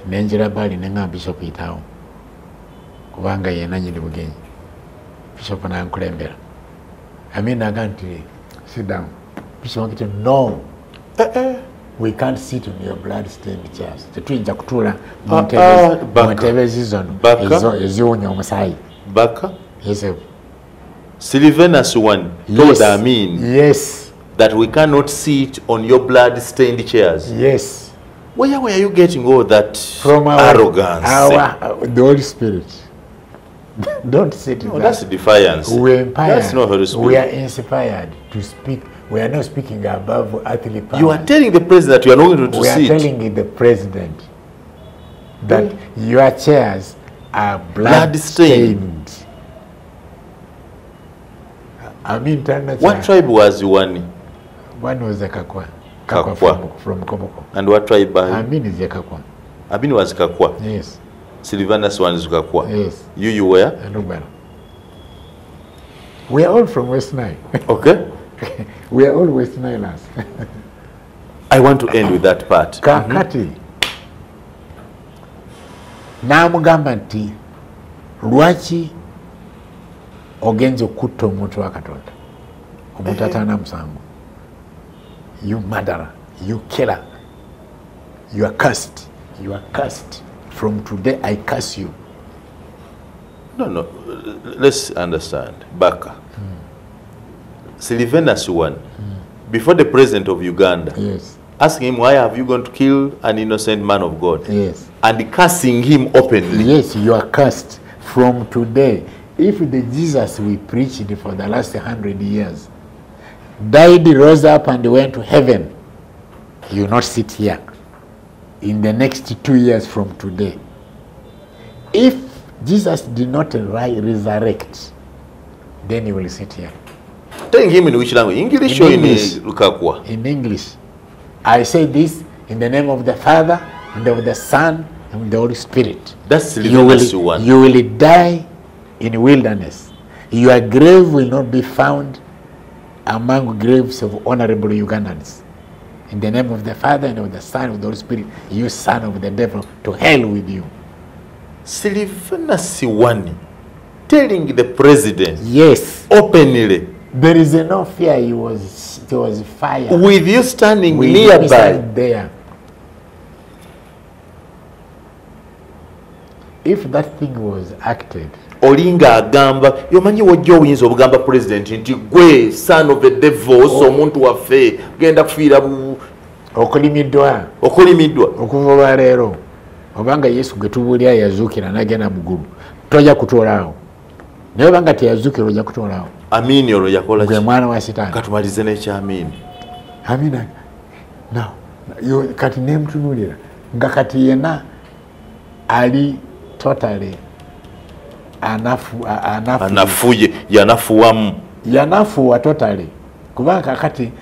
Nenjira bali nenga bishop itawo. Kubanga yena nyiri bugenyi. Bishop na nkulembera. Amini aganti sit down. Bishop wakiti no. We can't sit on your blood-stained chairs. Tetuyinza kutula Montebe zizono eziwonya omusaayi. Baka? Yes. Sylvanus one told Amin that we cannot sit on your blood-stained chairs. Yes. Where are you getting all that from arrogance? The Holy Spirit. Don't sit in that. That's defiance. That's not Holy Spirit. We are inspired to speak. We are not speaking above earthly power. You are telling the president that you are not going to sit. We are telling the president that your chairs are blood-stained. I mean, what tribe was one? One was a Kakwa. From Komoko. And what tribe? Amin is a Kakwa. Amin was Kakwa. Yes. Sylvanus one is Kakwa. Yes. You were? We are all from West Nile. Okay. We are all West Nilers. I want to end with that part. Kakati. Namugamba nti lwaki ogenze okutta omuntu wa Katonda. Omuntu ataana musango. You murderer, you killer. You are cursed. You are cursed. From today I curse you. No. Let's understand. Baka. Sylvanus one, before the president of Uganda, asking him, why have you gone to kill an innocent man of God? Yes. And cursing him openly. Yes, you are cursed from today. If the Jesus we preached for the last 100 years died, rose up and went to heaven, you will not sit here in the next 2 years from today. If Jesus did not resurrect, then you will sit here. Telling him in which language? English or in Lukakwa? In English. I say this in the name of the Father, and of the Son, and the Holy Spirit. That's Sylvanus one. You will die in wilderness. Your grave will not be found among graves of honorable Ugandans. In the name of the Father, and of the Son, and of the Holy Spirit, you son of the devil, to hell with you. Sylvanus one telling the president, There openly, is no fear. There was fire. With you standing nearby. There. If that thing was acted. Olinga agamba, yomanyi wajja oyinza obugamba president nti gwe son of the devil, so omuntu waffe genda kufiira okolimiddwa okuva olwaleero obanga Yesu gwe tubuulira yazuukira n'agenda muggulu tojja kutoolaawo naye obanga teyazuukira ojja kutoolaawo. Amini olwo yakola gwe mwana wa Sitaani. Katumalize n'ekyamini. Amina. Kati nemutunuulira nga kati yena ali totally yanafuwa totally kubanga kati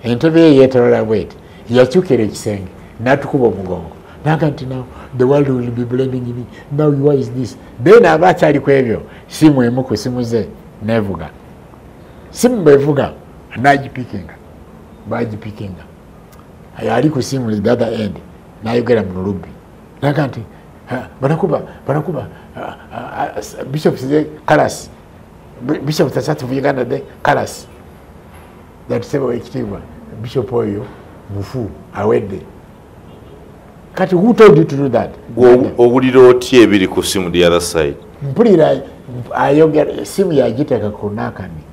entebe ye yeetolola bweti yakyukira ekisenge n'atukuba omugongo naga nti now the world will be blending in now why is this then aba akyali ku ebyo simu emu ku simu ze nevuga simu bwevuga bagipikinga ali ku simu the other end nayogera mu lulubi naga nti banakuba Bishop said Kalas Bishop Tasatu Uganda de Kalas that sebo ekitiibwa Bishop oyo mufu awedde. Kati who told you to do that? Owulira otya ebiri ku simu the other side? Mpulira ayogera simu yagiteeka ku nakani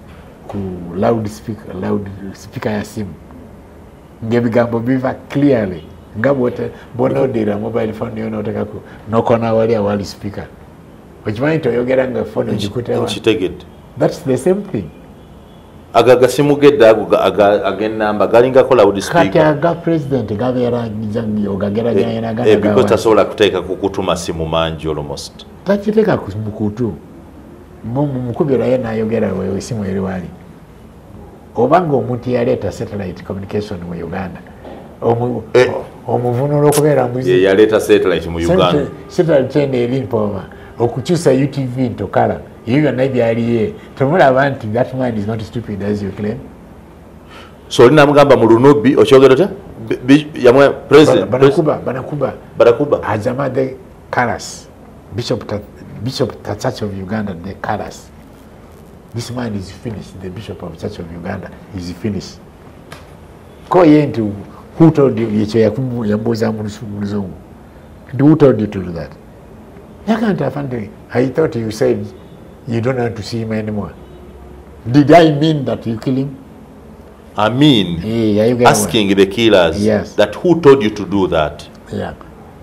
ku loud speaker ya simu ng'ebigambo biva clearly nga bw'onoddira mobile phone yo n'oteekako n'okona wali awali speaker okimanyi toyogera nga phone ogikutewa. That's the same thing. Agagasimu gedde ag'ennamba galingako loud speaker. Kati aga president gabeera ogageraganya n'aganda because tasobola kuteeka ku kutu masimu mangi almost. Takiteeka ku kutu mukubirayo n'ayogera esimu eri wali obanga omuntu yaleeta satellite communication mu Uganda omuvunulo okubeera muzi yaleeta satellite mu Uganda satellite eno eri mpoma okukyusa UTV into color ebyo byonna byaliye tomulaba nti that man is not stupid as you claim. So linamugamba mu Lunubi okyogera otya yamwe president Banakuba ajama the colors Bishop the Church of Uganda the colors. This man is finished. The Bishop of the Church of Uganda is finished. Ko yentu who told you yecho yamboza muluzungu? Who told you to do that? I thought you said you don't want to see him anymore. Did I mean that you kill him? I mean, asking the killers that who told you to do that? Yeah.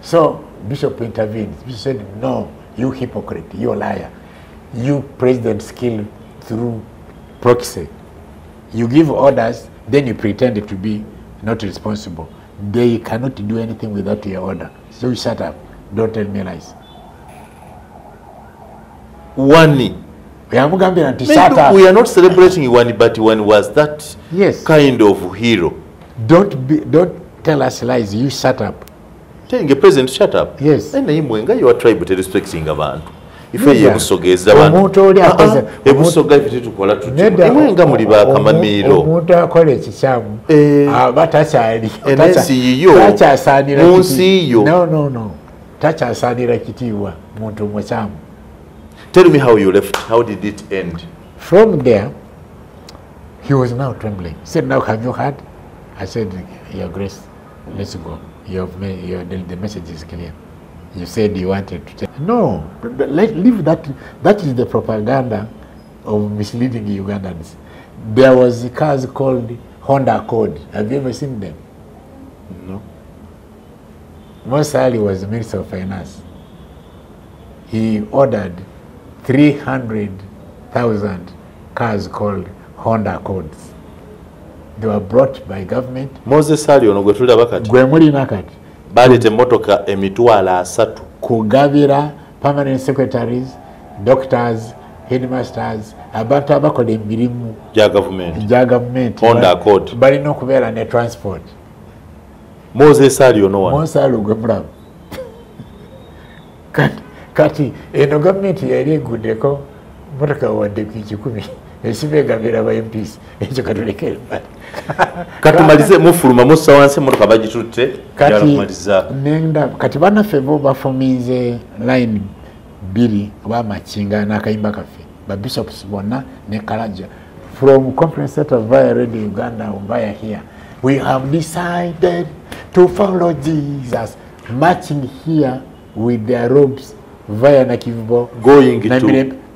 So Bishop intervened. He said, no, you hypocrite, you liar. You presidents kill through proxy. You give orders, then you pretend to be not responsible. They cannot do anything without your order. So you shut up. Don't tell me lies. Wani. We are not celebrating Iwani, but Iwani was that kind of hero. Don't tell us lies. You shut up. Telling the president shut up. Yes. And you are trying to respecting abantu. If you ebusogeza abantu. Ebusoga ifite tukola tuti. Mwenga muri bakamaniro. Omuntu akola ekikyamu. Batakyali. Tachyasanira kiti. No. Tachyasanira kitiibwa muntu mukyamu. Tell me how you left. How did it end? From there, he was now trembling. He said, now have you heard? I said, Your Grace, let's go. The message is clear. You said you wanted to tell. No, leave that. That is the propaganda of misleading Ugandans. There was cars called Honda Accord. Have you ever seen them? No. Musa Ali was the Minister of Finance. He ordered 300,000 cars called Honda Accords. They were brought by government. Moses Ali ono gwetulira bakati. Gwemuli nakati. Balete motoka emitwalo 3. Kugabira permanent secretaries, doctors, headmasters, abantu abakola emirimu ja government. Honda Accord. Balina okubeera ne transport. Moses Ali ono wano. Moses Ali gwemulaba. Kati eno gavumenti yali eguddeko motoka wadde ku 10 esibegabira ba MPs ekyo katulekere katumalize mufuluma musa wansi motoka bagitutte kati banaffe bo bafumize line 2 oba machinga n'akayimba kaffe ba bishops bonna ne Kalaja from conference center via Radio Uganda via here we have decided to follow Jesus marching here with their robes via na Kivubo going to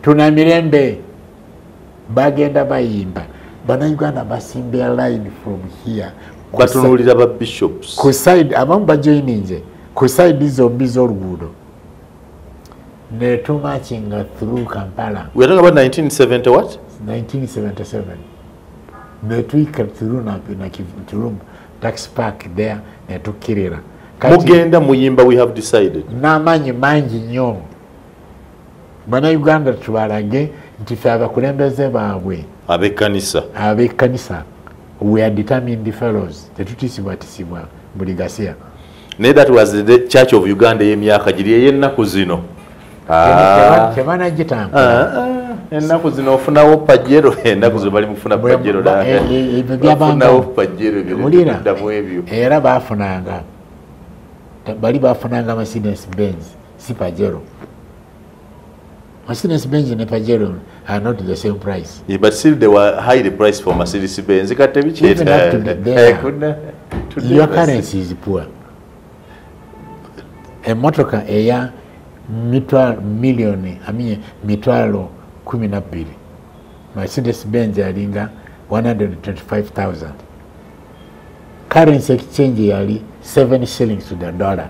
tunamirembe bagenda bayimba bana Uganda basimbia line from here batunulira ba bishops ku side abamu bajoininze ku side zombi z'oluguudo ne too marching through Kampala. We are talking about 1970 what? 1977. Ne tuika through na Kivubo tax park there ne tukirira mugenda muyimba we have decided n'amanyi mangi nnyo bana Uganda tubalage nti ffe abakulembeze baabwe ab'ekkanisa we are determined fellows tetutiisibwatisibwa buli gasiya naye that was the Church of Uganda y'emyaka giri ey'ennaku zino tebanagitambula ennaku zino ofunawo pajero ennaku zino bali mufuna pajero bafunawo pajero ebyo era bali bafunanga Mercedes Benz si Pajero. Mercedes Benz and Pajero are not the same price. Yeah, but still they were high the price for Mercedes Benz. Even up to your currency is poor. A motoka eya milioni mitwalo 12. Mercedes Benz yalinga 125,000. Currency exchange yali 7 shillings to the dollar.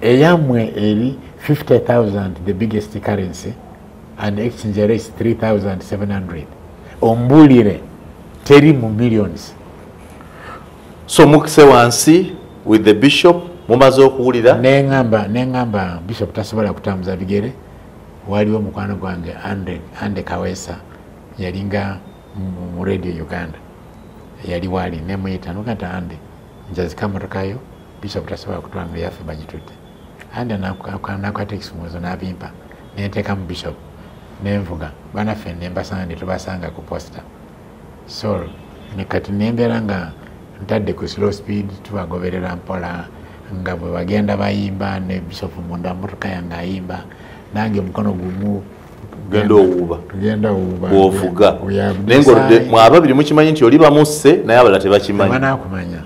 Eyamwe eri 50,000 the biggest currency and exchange rate is 3,700. Ombulire teri mu millions. So mukise wansi with the bishop mumaze okuwulira nengamba bishop tasobola kutambuza bigere waliwo mukwano gwange ande Kawesa yalinga mu radio Uganda yali wali nemuyita nokata ande njazika motokayo Bishop tasobola kutwanga yaffe bagitutte ande nakwata ekisumuzo nabimpa nenteeka mu Bishop nenvuga banaffe nembasanga tubasanga ku posta so nekati nembeera nga ntadde ku slow speed tubagoberera mpola nga bwe bagenda bayimba ne Bishop munda motoka yange ayimba nange mukono gumu tugenda owuuba bwovuga nengo mwababiri mukimanyi nti oli bamusse naye abalala tebakimanyi banakumanya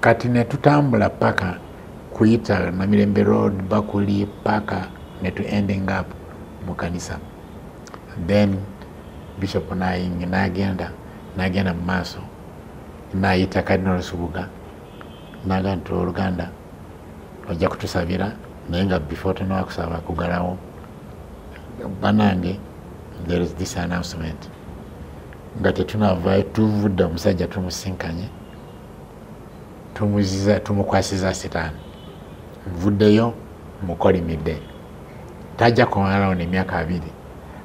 kati ne tutambula paka kuyita Namirembe Road Bakuli paka ne tu ending up mu kanisa then Bishop nagenda mu maaso nayita Cardinal Subuga naga nti Oluganda ojja kutusabira naye nga before tunakusaba kugalawo banange there is this announcement nga tetunavayo tuvudde omusajja tumusinkanye tumukwasiza sitaani nvuddeyo mukolimidde tajja kumalawo n'emyaka 2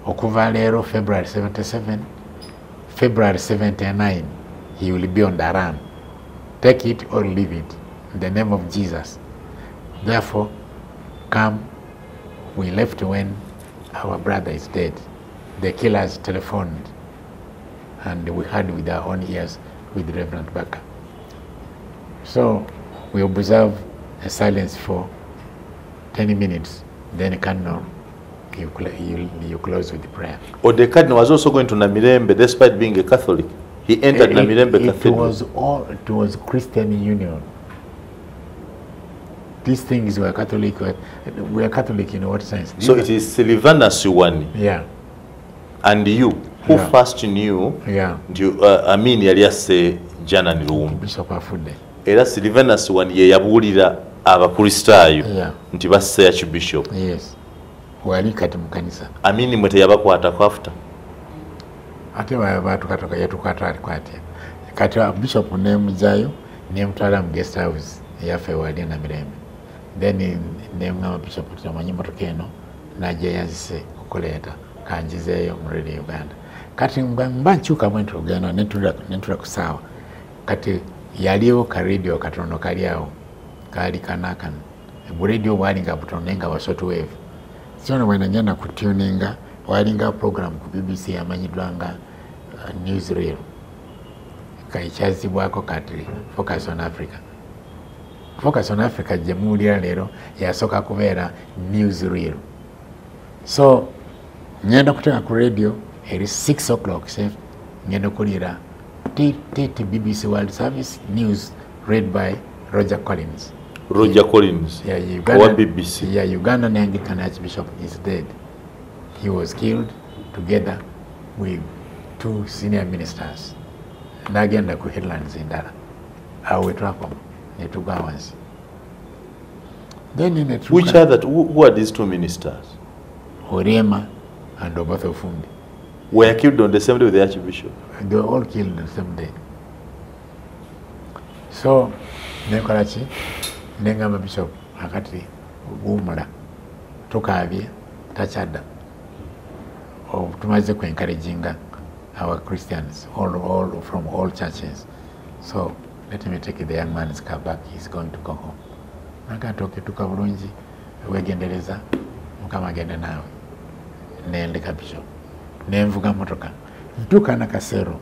okuva leero February 77 February 79 he will be on the run. Take it or leave it in the name of Jesus. Therefore come, we left when our brother is dead. The killers telephoned and we heard with our own ears with Reverend Baka. So we observe a silence for 10 minutes, then Cardinal, you close with the prayer. Or the Cardinal was also going to Namirembe despite being a Catholic. He entered Namirembe Cathedral. It was Christian Union. These things were Catholic. We are Catholic in what sense? So it is Silvanus Yuwani. Yeah. And you, who first knew? Yeah. Alias Janani Lumum. Bishop Afude. Era Silvanus Yuwani ye yabuulira abakristaayo nti basse Archbishop. Yes. Wali kati mu kanisa. Amini mwete yabakwatako after. Ate batukatoka yatukwata alikwatya. Kati Bishop nemujayo nemutwala mu guest house yaffe wali Namirembe. Then nemwa Bishop tutamanyi motoka eno najja yazise okuleeta kanjizeeyo mu Radio Uganda. Kati mba nkyuka mwento ogenda netula kusaawa. Kati yaliwo ka radio katono kali awo kali kanakana. Bu radio bwalinga butono nga wa shortwave. Siona bwana nyana kutuninga walinga program ku BBC yamanyidwanga newsreel kaichazibwako kati Focus on Africa. Focus on Africa jemuulira leero yasoka kubeera newsreel. So ngenda kuteeka ku radio eri 6 o'clock safe ngenda kulira BBC World Service news read by Roger Collins. Roger Collins. Yeah, Uganda, BBC. Yeah, Ugandan Anglican Archbishop is dead. He was killed together with 2 senior ministers. Nagenda ku headlines indala. Awetwako netugawansi. Then in the which are that? Who are these 2 ministers? Orema and Obatho Fundi. Were killed on the same day with the Archbishop. They were all killed on the same day. So, nekolachi nengamba Bishop akati gumula tukabye tachada. Tumaze ku encouraging our Christians all from all churches. So let me take the young man's car back. He's going to go home. Nakatoke tukabulungi wegendereza mukama gende nawe. Nendeka Bishop. Nemvuga motoka. Ntuka na kasero.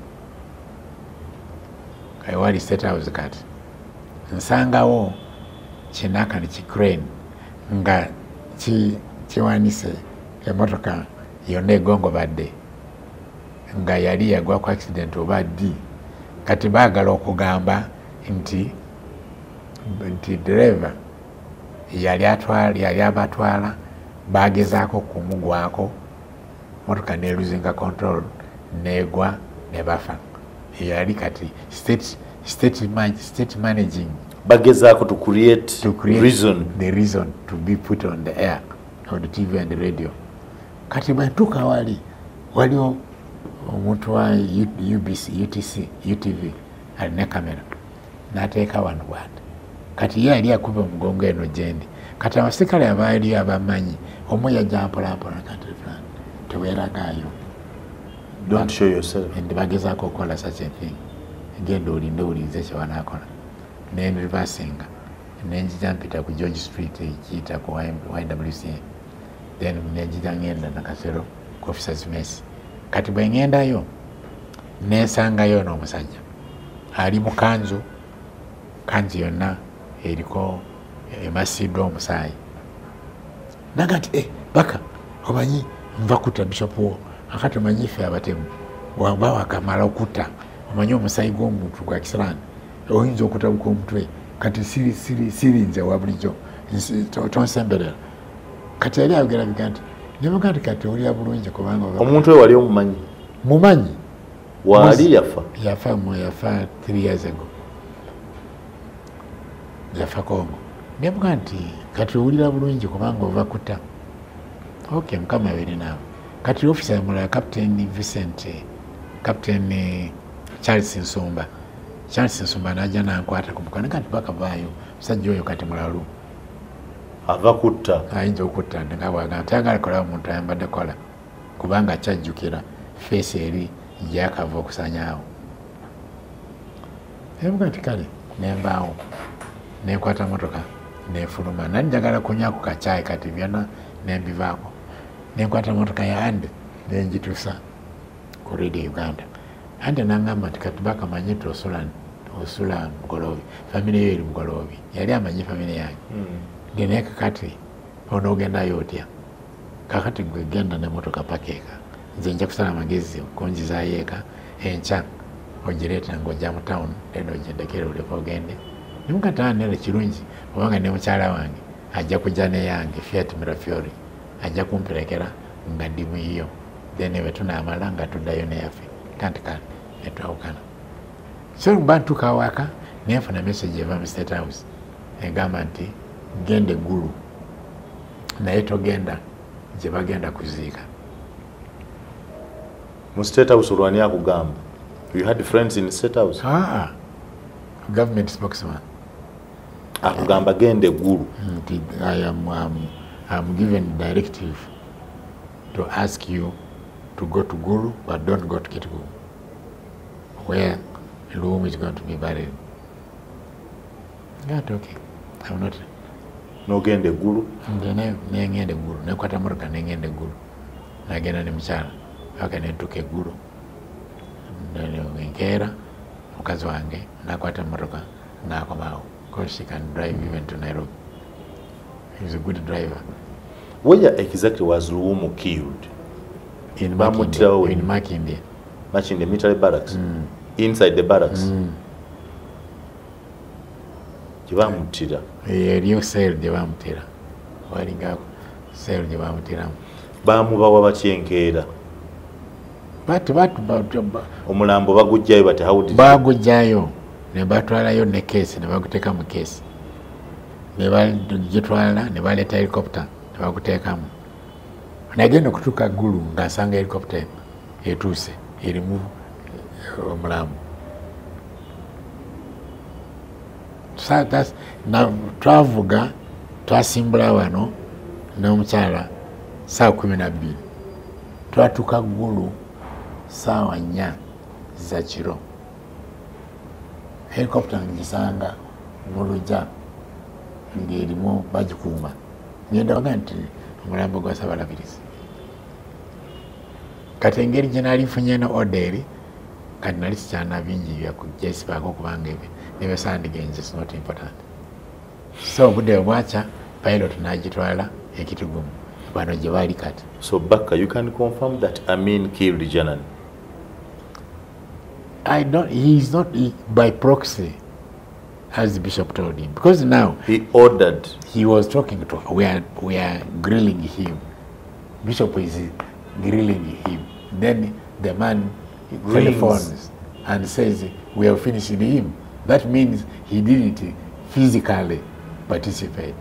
Kaiwali state house kati. Nsangawo chinaka ni chikrane nga chiwanise emotoka yone gongo badde nga yali yagwa ku accident obaddi kati baagala okugamba nti driver yali abatwala bagezaako kumugwako motoka ne losing control negwa ne bafa yali kati state managing bagezaako to create the reason to be put on the air on the TV and the radio. Kati bantuka waliwo omuntu wa UTV alina kamera n'ateeka wano bwati kati ye yali akuba omugongo eno gyendi kati abasikale abaali abamanyi omu yajja mpolampola kati fulani teweeragaayo Don't show yourself. And bagezaako okukola such a thing. Genda olinde owulirize kye banaakola. Ne reversinga. Ne njija mpita ku George Street ekiyita ku YWCA. Then ne njija ngenda Nakasero ku Officers Mess. Kati bwe ngendayo nesangayo n'omusajja ali mu kanzu yonna eriko emasiddwa omusaayi. Naga nti Baka omanyi nva kutta Bishop wo akati omanyi ffe abatemu waba wakamala okutta omanyi omusaayi gw'omuntu gwa kisiraani oyinza okutabuka omutwe kati sirinze wa bulijjo tonsemberera. Kati yali ayogera biga nti nebaga nti kati olya bulungi kubanga omuntu we wali omumanyi? Mumanyi. Waali yafa? Yafa 3 years ago. Yafa Kongo. Nebaga nti kati owulira bulungi kubanga ova kutta. Okay, mukama abeere naawe. Kati officer mulala Captain Vincent, Captain Charles Nsumba. Charles Nsumba n'ajja n'ankwata ku mukono kati Baka vaayo musajja oyo kati mulalu. Ava kutta? Ayinza okutta nga bwagamba tayagala kola omuntu ayambadde kola kubanga akyajjukira feesi eri gyakava okusanyaawo. Ebuga nti kale nembaawo nekwata motoka nefuluma nali njagala kunywa ku kacaayi kati byonna nembivaako nenkwata motoka yange nenjitusa ku Radio Uganda. Ante nangamba nti kati Baka manyi nti osula Mugoloobi, famire yo eri Mugoloobi, yali amanyi famire yange. Ngeneka kati onoogendayo otya? Kakati gwe genda ne motoka pakeeka nze nja kusala amagezi kunzizaayo eka enkya ogireeta ng'ojja mu town eno ogyendekere oleka ogende. Nimukataanira kirungi kubanga ne mukyala wange ajja kujja neyange Fiat Mirafiori ajja kumperekera nga ndi muiyo then bwe tunaamala nga tuddayo neyaffe kanti kale netwawukana. So mba ntuuka awaka nenfuna message eva mu State House egamba nti genda eggulu naye togenda gye bagenda kuziika. Mu State House olwani akugamba? You had friends in State House? Government spokesman. Akugamba genda eggulu? I'm given directive to ask you to go to Gulu but don't go to Kitgulu where Lumum is going to be buried. Got okay. I'm not. Nogenda eggulu? Nengenda eggulu nekwata motoka nengenda eggulu nagenda ne mukyala aka nentuuka eggulu enkeera mukazi wange nakwata motoka nakomawo because she can drive even to Nairobi. He's a good driver. Where exactly was Lumum killed? In Makindye. Makindye military barracks? Inside the barracks? Gye bamutira? Eriyo sel gye bamutira. Walingaako sel gye bamutiramu. Bamubawa bakyenkeera? Omulambo bagujjayo bati how did bagujjayo ne batwalayo ne keesi ne baguteeka mu keesi ne bagitwala ne baleeta helicopter ne baguteekamu. Nagenda okutuuka Gulu ng'asanga helicopter etuuse erimu omulambo. Twavuga twasimbula wano n'omukyala saa 12 twatuuka Gulu saawa 4 za kiro. Helicopter ngisanga mu luggya ng'erimu bagikuuma. Ngenda baga nti omulambo gwa Ssabalabirizi. Kati engeri gye nali nfunyeno oderi kati nali sikyana bingi byakugyesibaako okubanga nebyesandigenze is not important. So obudde bwakya pilot n'agitwala ekitugumu bano gye baali kati. So Baka, you can confirm that Amin killed Janani? He is not by proxy, as the bishop told him, because now he ordered. He was talking to. We are grilling him. Bishop is grilling him. Then the man telephones and says we have finished him. That means he didn't physically participate.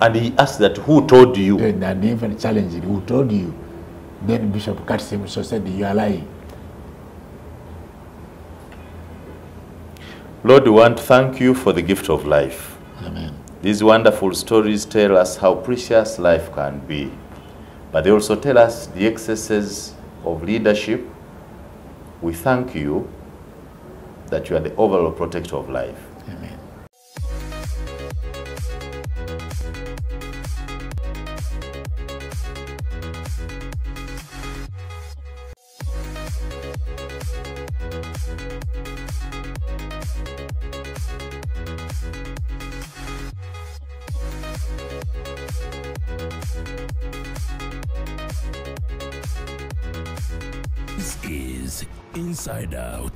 And he asked that who told you? And even challenged who told you. Then Bishop cuts him, so said you are lying. Lord, we want to thank you for the gift of life. Amen. These wonderful stories tell us how precious life can be. But they also tell us the excesses of leadership We thank you that you are the overall protector of life. Amen. This is Inside Out.